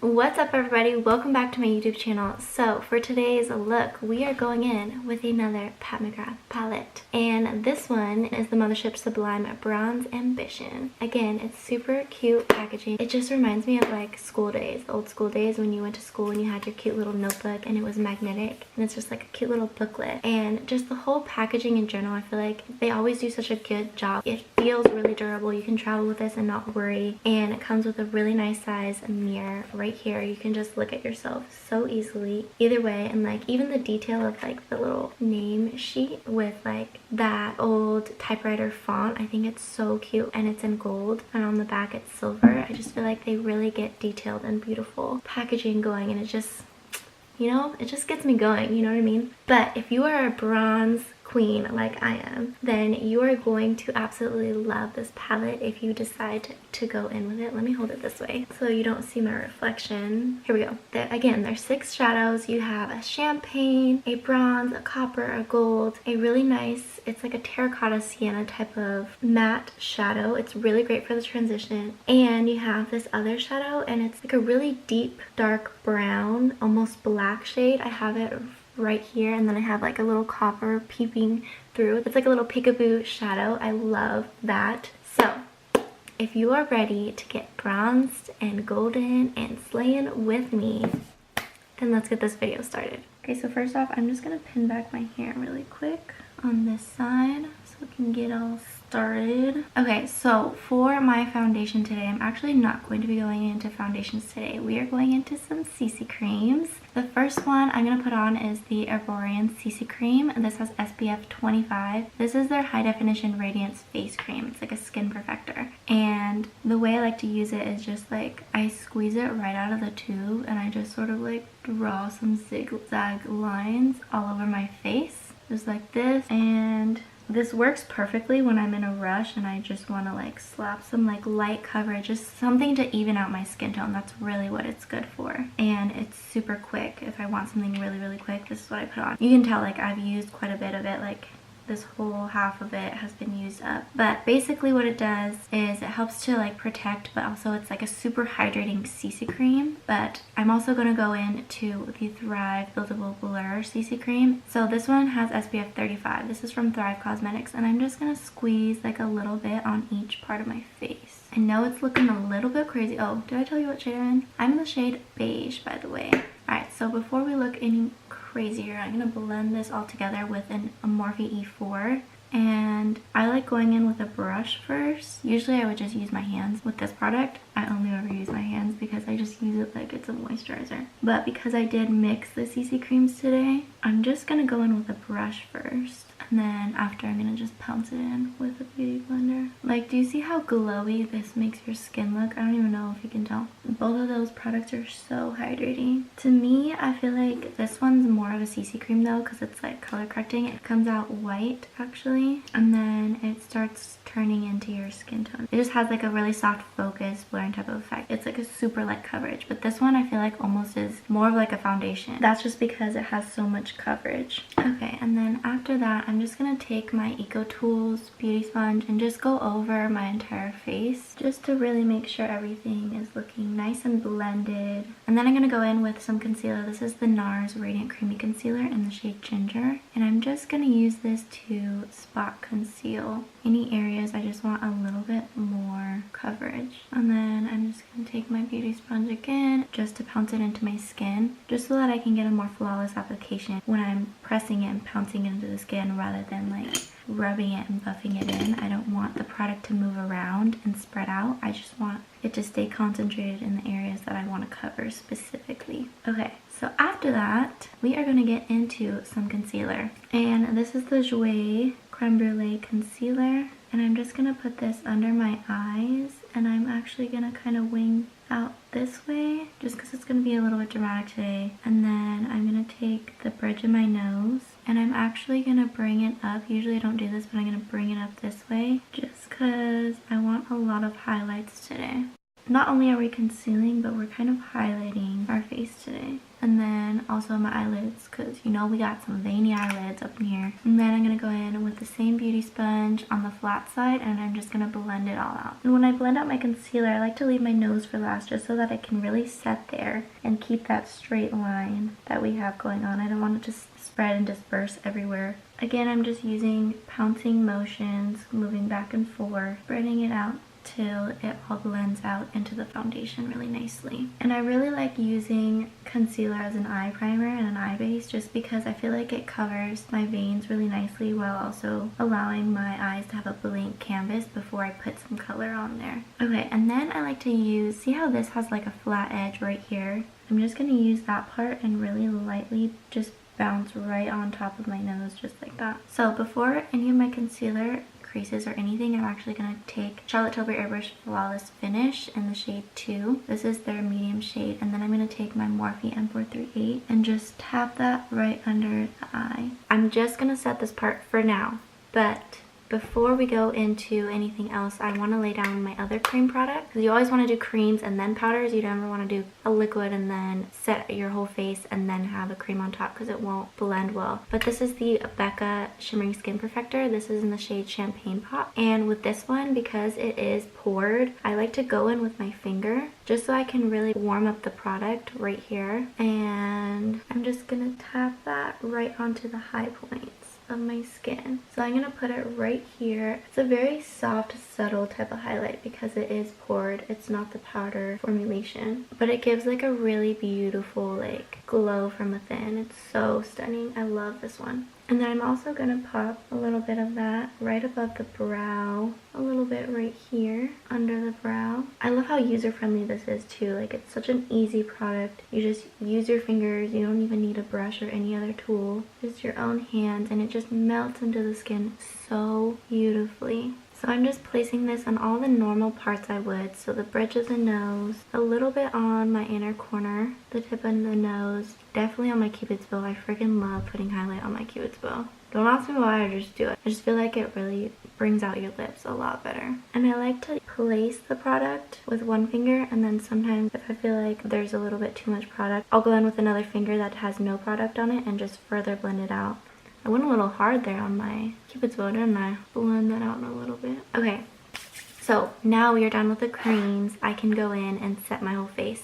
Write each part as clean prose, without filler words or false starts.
What's up everybody? Welcome back to my YouTube channel. So for today's look, we are going in with another Pat McGrath palette. And this one is the Mothership Sublime Bronze Ambition. Again, it's super cute packaging. It just reminds me of like school days, the old school days when you went to school and you had your cute little notebook and it was magnetic. And it's just like a cute little booklet. And just the whole packaging in general, I feel like they always do such a good job. It feels really durable. You can travel with this and not worry. And it comes with a really nice size mirror right here. You can just look at yourself so easily either way, and like even the detail of like the little name sheet with like that old typewriter font, I think it's so cute, and it's in gold, and on the back it's silver. I just feel like they really get detailed and beautiful packaging going, and it just, you know, it just gets me going, you know what I mean? But if you are a bronze queen like I am, then you are going to absolutely love this palette if you decide to go in with it. Let me hold it this way so you don't see my reflection. Here we go. Again, there's 6 shadows. You have a champagne, a bronze, a copper, a gold, a really nice, it's like a terracotta sienna type of matte shadow. It's really great for the transition. And you have this other shadow, and it's like a really deep dark brown, almost black shade. I have it right here, and then I have like a little copper peeping through. It's like a little peekaboo shadow. I love that. So if you are ready to get bronzed and golden and slaying with me, then let's get this video started. Okay, so first off, I'm just gonna pin back my hair really quick on this side so we can get all started. Okay, so for my foundation today, I'm actually not going to be going into foundations today. We are going into some CC creams. The first one I'm going to put on is the Arborian CC cream, and this has SPF 25. This is their high definition radiance face cream. It's like a skin perfector, and the way I like to use it is just like I squeeze it right out of the tube, and I just sort of like draw some zigzag lines all over my face, just like this. And this works perfectly when I'm in a rush and I just want to like slap some like light coverage, just something to even out my skin tone. That's really what it's good for. And it's super quick. If I want something really quick, this is what I put on. You can tell like I've used quite a bit of it, like this whole half of it has been used up. But basically what it does is it helps to like protect, but also it's like a super hydrating CC cream. But I'm also going to go into the Thrive Buildable Blur CC cream. So this one has SPF 35. This is from Thrive Cosmetics, and I'm just going to squeeze like a little bit on each part of my face. I know it's looking a little bit crazy. Oh, did I tell you what shade I'm in? I'm in the shade beige, by the way. Alright, so before we look any crazier, I'm going to blend this all together with an Morphe E4. And I like going in with a brush first. Usually I would just use my hands. With this product, I only ever use my hands because I just use it like it's a moisturizer. But because I did mix the CC creams today, I'm just going to go in with a brush first. And then after, I'm going to just pounce it in with a beauty blender. Like, do you see how glowy this makes your skin look? I don't even know if you can tell. Both of those products are so hydrating. To me, I feel like this one's more of a CC cream though, because it's like color correcting. It comes out white actually, and then it starts turning into your skin tone. It just has like a really soft focus blurring type of effect. It's like a super light coverage, but this one I feel like almost is more of like a foundation. That's just because it has so much coverage. Okay, and then after that, I'm just gonna take my Eco Tools beauty sponge and just go over my entire face just to really make sure everything is looking nice and blended. And then I'm gonna go in with some concealer. This is the NARS Radiant Creamy Concealer in the shade Ginger, and I'm just gonna use this to spot conceal any areas I just want a little bit more coverage. And then I'm just gonna take my beauty sponge again just to pounce it into my skin, just so that I can get a more flawless application when I'm pressing it and pouncing it into the skin rather than like rubbing it and buffing it in. I don't want the product to move around and spread out. I just want it to stay concentrated in the areas that I want to cover specifically. Okay, so after that, we are going to get into some concealer. And this is the Jouer Creme Brulee Concealer. And I'm just going to put this under my eyes. And I'm actually going to kind of wing out this way, just because it's going to be a little bit dramatic today. And then I'm going to take the bridge of my nose, and I'm actually going to bring it up. Usually I don't do this, but I'm going to bring it up this way just because I want a lot of highlights today. not only are we concealing, but we're kind of highlighting our face today. And then also my eyelids, because you know we got some veiny eyelids up in here. And then I'm going to go in with the same beauty sponge on the flat side, and I'm just going to blend it all out. And when I blend out my concealer, I like to leave my nose for last just so that it can really set there and keep that straight line that we have going on. I don't want it to just spread and disperse everywhere. Again, I'm just using pouncing motions, moving back and forth, spreading it out till it all blends out into the foundation really nicely. And I really like using concealer as an eye primer and an eye base just because I feel like it covers my veins really nicely while also allowing my eyes to have a blank canvas before I put some color on there. Okay, and then I like to use, see how this has like a flat edge right here? I'm just going to use that part and really lightly just bounce right on top of my nose just like that. So before any of my concealer creases or anything, I'm actually going to take Charlotte Tilbury Airbrush Flawless Finish in the shade 2. This is their medium shade, and then I'm going to take my Morphe M438 and just tap that right under the eye. I'm just going to set this part for now, but before we go into anything else, I want to lay down my other cream product. Because you always want to do creams and then powders. You never want to do a liquid and then set your whole face and then have a cream on top because it won't blend well. But this is the Becca Shimmering Skin Perfector. This is in the shade Champagne Pop. And with this one, because it is poured, I like to go in with my finger just so I can really warm up the product right here. And I'm just going to tap that right onto the high points of my skin. So I'm gonna put it right here. It's a very soft, subtle type of highlight because it is poured. It's not the powder formulation, but it gives like a really beautiful like glow from within. It's so stunning. I love this one. And then I'm also gonna pop a little bit of that right above the brow, a little bit right here under the brow. I love how user-friendly this is too. Like, it's such an easy product. You just use your fingers. You don't even need a brush or any other tool. Just your own hands, and it just melts into the skin so beautifully. So I'm just placing this on all the normal parts I would. So the bridge of the nose, a little bit on my inner corner, the tip of the nose, definitely on my cupid's bow. I freaking love putting highlight on my cupid's bow. Don't ask me why, I just do it. I just feel like it really brings out your lips a lot better. And I like to place the product with one finger, and then sometimes if I feel like there's a little bit too much product, I'll go in with another finger that has no product on it and just further blend it out. I went a little hard there on my cupid's bow, didn't I? Blend that out in a little bit. Okay, so now we are done with the creams. I can go in and set my whole face.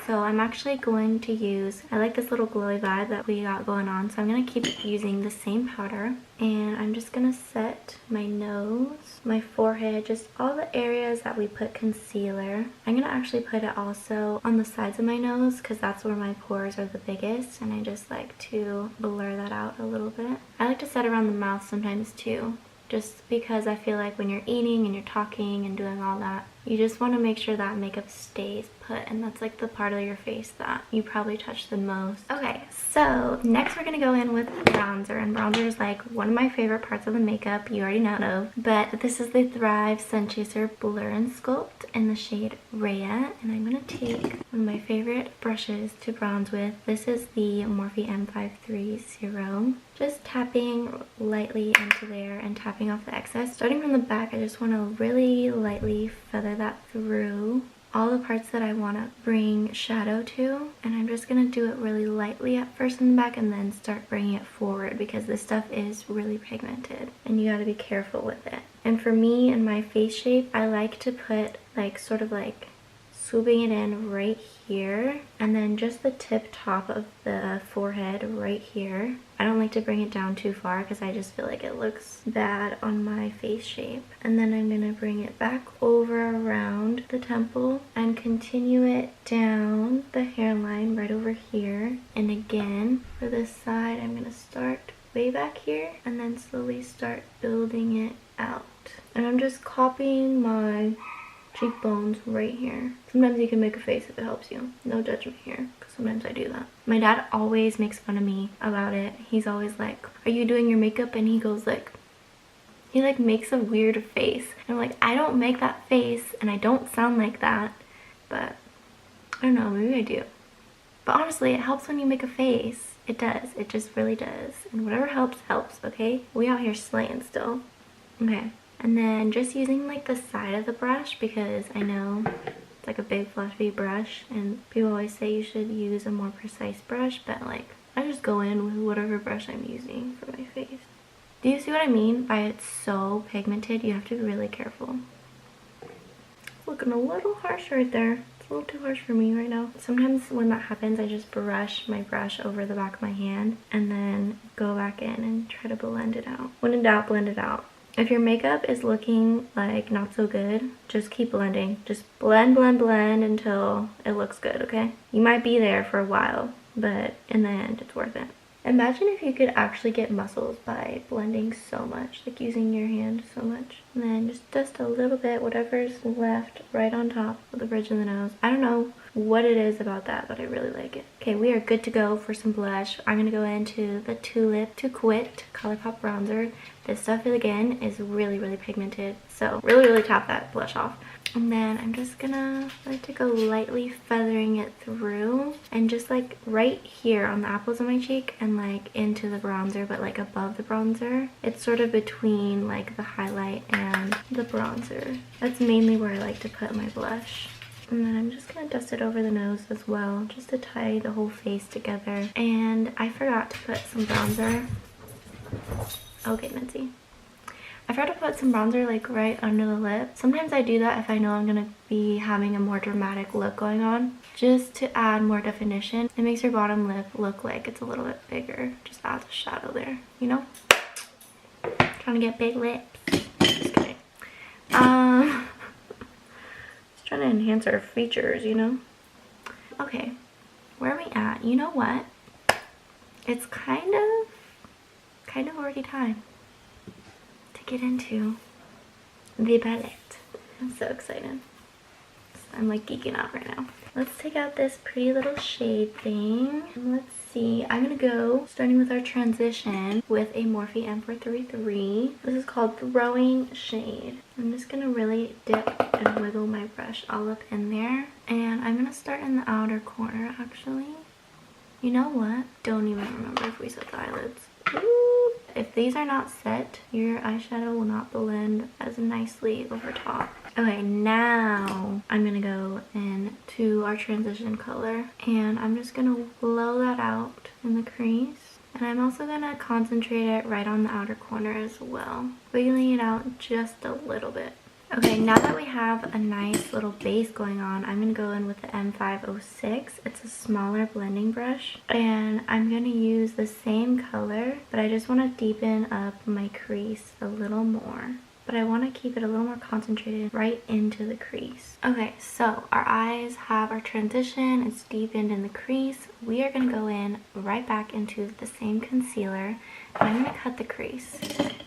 So I'm actually going to use, I like this little glowy vibe that we got going on, so I'm going to keep using the same powder. And I'm just going to set my nose, my forehead, just all the areas that we put concealer. I'm going to actually put it also on the sides of my nose because that's where my pores are the biggest, and I just like to blur that out a little bit. I like to set around the mouth sometimes too, just because I feel like when you're eating and you're talking and doing all that, you just want to make sure that makeup stays put, and that's like the part of your face that you probably touch the most. Okay, so next we're going to go in with bronzer, and bronzer is like one of my favorite parts of the makeup. You already know, but this is the Thrive Sun Chaser Blur and Sculpt in the shade Rhea, and I'm going to take one of my favorite brushes to bronze with. This is the Morphe M530. Just tapping lightly into there and tapping off the excess. Starting from the back, I just want to really lightly feather that through all the parts that I want to bring shadow to, and I'm just going to do it really lightly at first in the back and then start bringing it forward because this stuff is really pigmented and you got to be careful with it. And for me and my face shape, I like to put like sort of like swooping it in right here, and then just the tip top of the forehead right here. I don't like to bring it down too far because I just feel like it looks bad on my face shape. And then I'm going to bring it back over around the temple and continue it down the hairline right over here. And again, for this side, I'm going to start way back here and then slowly start building it out. And I'm just copying my cheekbones right here. Sometimes you can make a face if it helps you. No judgment here, because sometimes I do that. My dad always makes fun of me about it. He's always like, are you doing your makeup? And he goes like, he like makes a weird face. And I'm like, I don't make that face and I don't sound like that, but I don't know, maybe I do. But honestly, it helps when you make a face. It does. It just really does. And whatever helps, helps, okay? We out here slaying still. Okay. And then just using like the side of the brush because I know It's like a big fluffy brush, and people always say you should use a more precise brush, but like I just go in with whatever brush I'm using for my face. Do you see what I mean by it's so pigmented? You have to be really careful. It's looking a little harsh right there. It's a little too harsh for me right now. Sometimes when that happens, I just brush my brush over the back of my hand and then go back in and try to blend it out. When in doubt, blend it out. If your makeup is looking like not so good, just keep blending. Just blend, blend, blend until it looks good, okay? You might be there for a while, but in the end, it's worth it. Imagine if you could actually get muscles by blending so much, like using your hand so much. And then just dust a little bit, whatever's left, right on top of the bridge of the nose. I don't know what it is about that, but I really like it. Okay, we are good to go for some blush. I'm gonna go into the Tulip to Quit Colourpop bronzer. This stuff, again, is really, really pigmented. So really tap that blush off. And then I'm just gonna like to go lightly feathering it through and just like right here on the apples of my cheek and like into the bronzer, but like above the bronzer. It's sort of between like the highlight and the bronzer. That's mainly where I like to put my blush. And then I'm just gonna dust it over the nose as well, just to tie the whole face together. And I forgot to put some bronzer. Okay, Mincy. I forgot to put some bronzer like right under the lip. Sometimes I do that if I know I'm gonna be having a more dramatic look going on, just to add more definition. It makes your bottom lip look like it's a little bit bigger. Just adds a shadow there, you know? Trying to get big lips. Just kidding. Just trying to enhance our features, you know? Okay, where are we at? You know what? It's kind of already time to get into the palette. I'm so excited. I'm like geeking out right now. Let's take out this pretty little shade thing. And let's see. I'm gonna go starting with our transition with a Morphe M433. This is called Throwing Shade. I'm just gonna really dip and wiggle my brush all up in there. And I'm gonna start in the outer corner actually. You know what? Don't even remember if we set the eyelids. Ooh. If these are not set, your eyeshadow will not blend as nicely over top. Okay, now I'm gonna go into our transition color and I'm just gonna blow that out in the crease. And I'm also gonna concentrate it right on the outer corner as well, wiggling it out just a little bit. Okay, now that we have a nice little base going on, I'm going to go in with the M506. It's a smaller blending brush. And I'm going to use the same color, but I just want to deepen up my crease a little more. But I want to keep it a little more concentrated right into the crease. Okay, so our eyes have our transition. It's deepened in the crease. We are going to go in right back into the same concealer. And I'm going to cut the crease.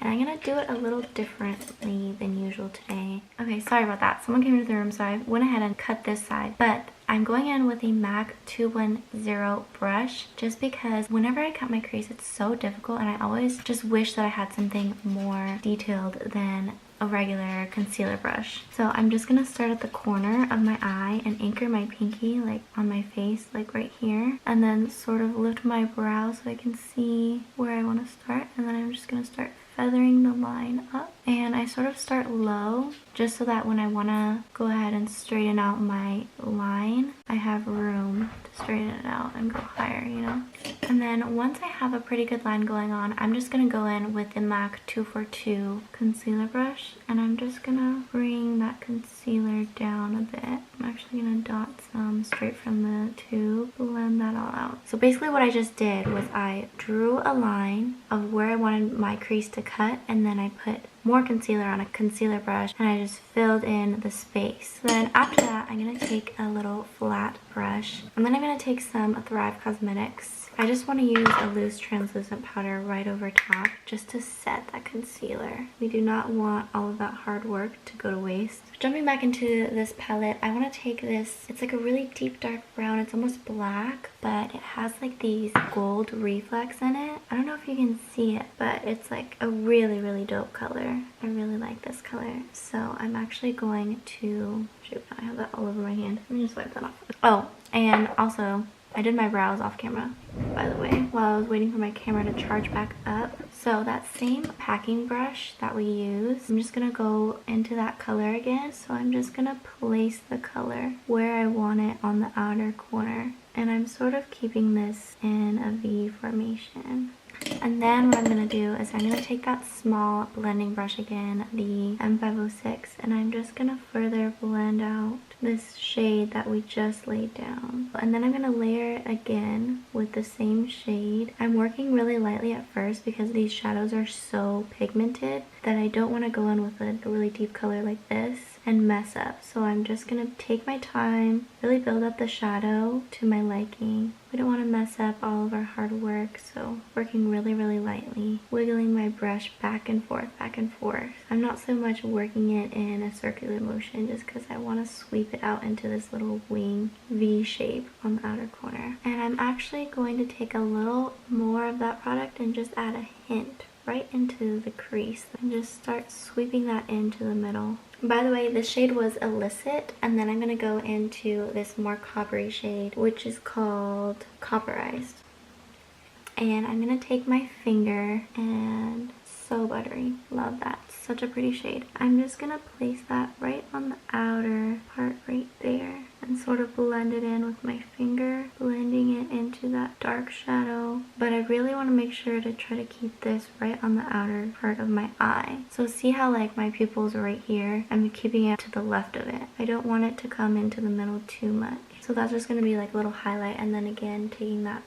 And I'm going to do it a little differently than usual today. Okay, sorry about that. Someone came into the room, so I went ahead and cut this side. But I'm going in with a MAC 210 brush just because whenever I cut my crease, it's so difficult. And I always just wish that I had something more detailed than a regular concealer brush. So I'm just gonna start at the corner of my eye and anchor my pinky like on my face, like right here, and then sort of lift my brow so I can see where I want to start. And then I'm just gonna start feathering the line up, and I sort of start low just so that when I want to go ahead and straighten out my line, I have room to straighten it out and go higher, you know? And then once I have a pretty good line going on, I'm just going to go in with the MAC 242 concealer brush, and I'm just going to bring that concealer down a bit. I'm actually going to dot some straight from the tube, blend that all out. So basically what I just did was I drew a line of where I wanted my crease to cut, and then I put more concealer on a concealer brush and I just filled in the space. Then after that, I'm going to take a little flat brush, and then I'm going to take some Thrive Cosmetics. I just want to use a loose translucent powder right over top just to set that concealer. We do not want all of that hard work to go to waste. Jumping back into this palette, I want to take this, it's like a really deep dark brown. It's almost black, but it has like these gold reflex in it. I don't know if you can see it, but it's like a really dope color. I really like this color. So I'm actually going to, shoot, I have that all over my hand. Let me just wipe that off. Oh, and also, I did my brows off camera. by the way, while I was waiting for my camera to charge back up. So that same packing brush that we use, I'm just gonna go into that color again. So I'm just gonna place the color where I want it on the outer corner. And I'm sort of keeping this in a V formation. And then what I'm going to do is I'm going to take that small blending brush again, the M506, and I'm just going to further blend out this shade that we just laid down. And then I'm going to layer it again with the same shade. I'm working really lightly at first because these shadows are so pigmented that I don't want to go in with a really deep color like this and mess up. So I'm just going to take my time, really build up the shadow to my liking. We don't want to mess up all of our hard work, so working really, really lightly, wiggling my brush back and forth, back and forth. I'm not so much working it in a circular motion just because I want to sweep it out into this little wing V shape on the outer corner. And I'm actually going to take a little more of that product and just add a hint right into the crease and just start sweeping that into the middle. By the way, this shade was Illicit, and then I'm going to go into this more coppery shade, which is called Copperized. And I'm going to take my finger and so buttery. Love that. Such a pretty shade. I'm just going to place that right on the outer part right there and sort of blend it in with my finger, blending it into that dark shadow. But I really want to make sure to try to keep this right on the outer part of my eye. So see how like my pupils are right here? I'm keeping it to the left of it. I don't want it to come into the middle too much. So that's just going to be like a little highlight, and then again taking that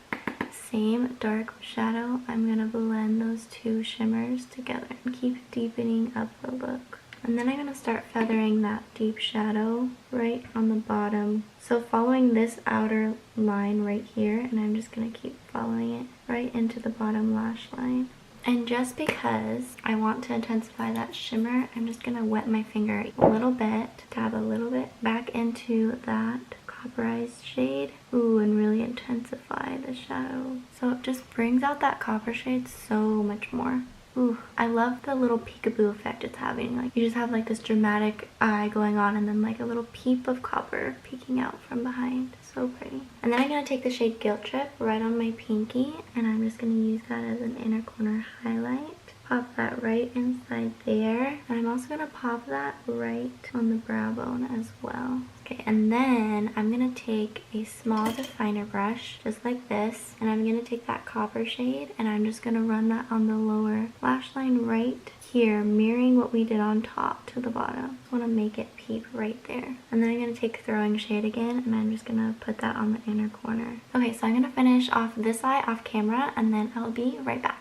same dark shadow, I'm going to blend those two shimmers together and keep deepening up the look. And then I'm going to start feathering that deep shadow right on the bottom. So following this outer line right here, and I'm just going to keep following it right into the bottom lash line. And just because I want to intensify that shimmer, I'm just going to wet my finger a little bit, dab a little bit back into that copperized shade. Ooh, and really intensify the shadow. So it just brings out that copper shade so much more. Ooh, I love the little peekaboo effect it's having. Like, you just have like this dramatic eye going on and then like a little peep of copper peeking out from behind. So pretty. And then I'm going to take the shade Guilt Trip right on my pinky, and I'm just going to use that as an inner corner highlight. Pop that right inside there. And I'm also going to pop that right on the brow bone as well. Okay, and then I'm going to take a small definer brush, just like this, and I'm going to take that copper shade, and I'm just going to run that on the lower lash line right here, mirroring what we did on top to the bottom. Just want to make it peep right there. And then I'm going to take Throwing Shade again, and I'm just going to put that on the inner corner. Okay, so I'm going to finish off this eye off camera, and then I'll be right back.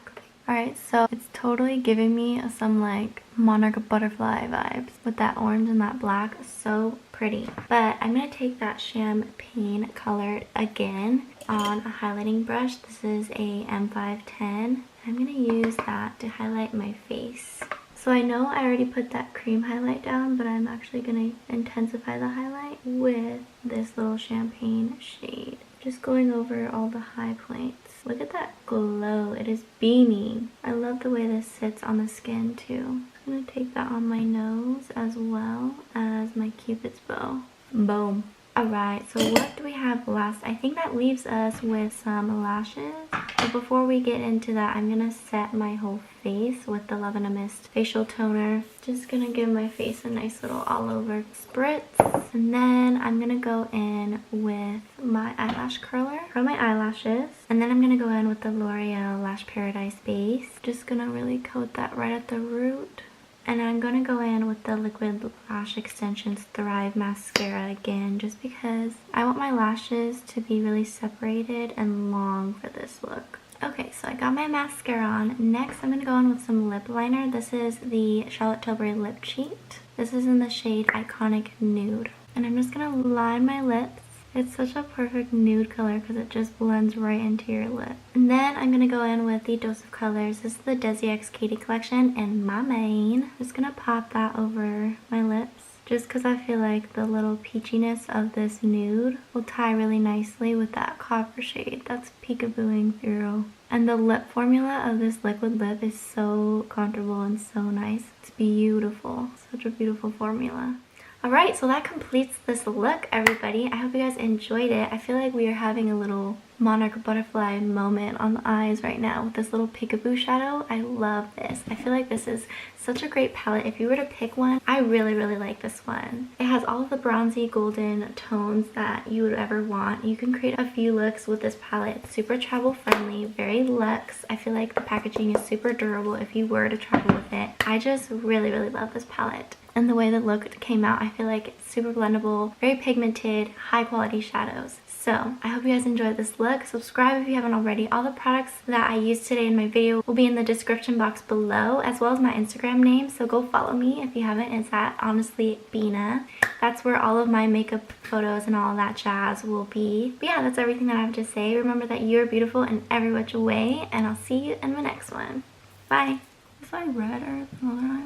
Alright, so it's totally giving me some like monarch butterfly vibes with that orange and that black. So pretty. But I'm going to take that champagne color again on a highlighting brush. This is a M510. I'm going to use that to highlight my face. So I know I already put that cream highlight down, but I'm actually going to intensify the highlight with this little champagne shade. Just going over all the high points. Look at that glow. It is beaming. I love the way this sits on the skin too. I'm going to take that on my nose as well as my Cupid's bow. Boom. Alright, so what do we have last? I think that leaves us with some lashes. But before we get into that, I'm going to set my whole face with the Love in a Mist facial toner. Just going to give my face a nice little all over spritz. And then I'm going to go in with my eyelash curler, curl my eyelashes. And then I'm going to go in with the L'Oreal Lash Paradise base. Just going to really coat that right at the root. And I'm going to go in with the Liquid Lash Extensions Thrive Mascara again, just because I want my lashes to be really separated and long for this look. Okay, so I got my mascara on. Next, I'm going to go in with some lip liner. This is the Charlotte Tilbury Lip Cheat. This is in the shade Iconic Nude. And I'm just going to line my lips. It's such a perfect nude color because it just blends right into your lip. And then I'm going to go in with the Dose of Colors. This is the Desi X Katie collection in my main. I'm just going to pop that over my lips just because I feel like the little peachiness of this nude will tie really nicely with that copper shade that's peekabooing through. And the lip formula of this liquid lip is so comfortable and so nice. It's beautiful. Such a beautiful formula. Alright, so that completes this look, everybody. I hope you guys enjoyed it. I feel like we are having a little monarch butterfly moment on the eyes right now with this little peekaboo shadow. I love this. I feel like this is such a great palette. If you were to pick one, I really like this one. It has all of the bronzy golden tones that you would ever want. You can create a few looks with this palette. It's super travel friendly, very luxe. I feel like the packaging is super durable if you were to travel with it. I just really love this palette. And the way the look came out, I feel like it's super blendable, very pigmented, high quality shadows. So I hope you guys enjoyed this look. Subscribe if you haven't already. All the products that I used today in my video will be in the description box below, as well as my Instagram name. So go follow me if you haven't. It's at Honestly Bina. That's where all of my makeup photos and all that jazz will be. But yeah, that's everything that I have to say. Remember that you're beautiful in every which way, and I'll see you in my next one. Bye. Is I red or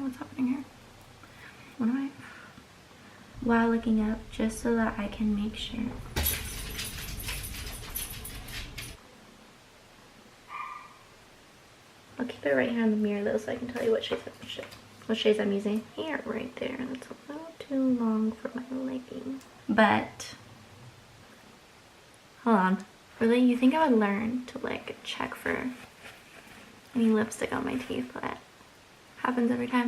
what's happening here? What am I? While looking up, just so that I can make sure. I'll keep it right here in the mirror though, so I can tell you what shades I'm using. Here, right there. That's a little too long for my liking. But hold on. Really, you think I would learn to like check for any lipstick on my teeth? But happens every time.